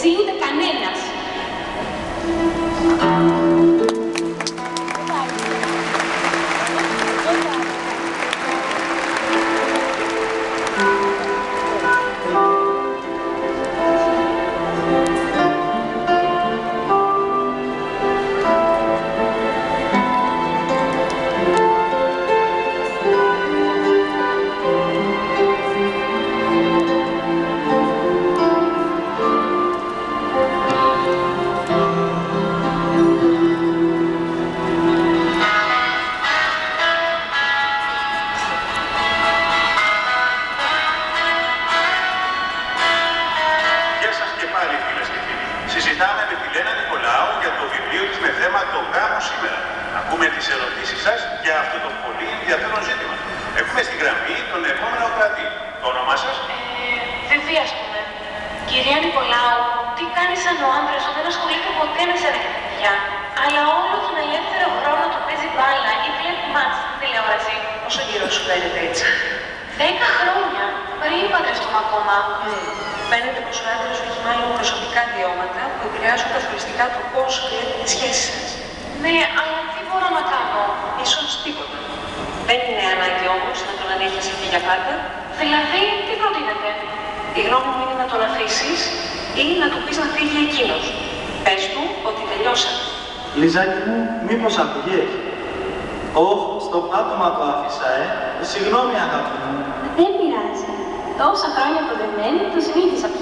εσύ ούτε κανένας. Συζητάμε με τη Λένα Νικολάου για το βιβλίο της με θέμα «Το γάμο σήμερα». Ακούμε τις ερωτήσεις σας για αυτό το πολύ ενδιαφέρον ζήτημα. Έχουμε στη γραμμή τον επόμενο κρατή. Το όνομά σας? Βιβί, ας πούμε. Κυρία Νικολάου, τι κάνει σαν ο άντρας που δεν ασχολείται ποτέ με σένα και τα παιδιά, αλλά όλο τον ελεύθερο χρόνο του παίζει μπάλα ή βλέπει μάτς στην τηλεόραση? Όσο καιρό σου φαίνεται έτσι? 10 χρόνια πριν παντρευτούμε ακόμα. Φαίνεται πως ο άντρας σου έχει μάλλον προσωπικά βιώματα που επηρεάζουν καθοριστικά το πώς βλέπει τη σχέση σας. Ναι, αλλά τι μπορώ να κάνω? Ίσως τίποτα. Δεν είναι ανάγκη όμως να τον ανέχεις εκεί για πάντα. Δηλαδή, τι προτείνετε? Η γνώμη μου είναι να τον αφήσεις ή να του πεις να φύγει εκείνος. Πες του ότι τελειώσατε. Λιζάκι μου, μήπως αυγές? Όχι, στο πάτωμα το άφησα, Συγγνώμη, αγάπη μου. Δεν πειράζει. Τόσα χρόνια παντρεμένη, το συνήθισα πια.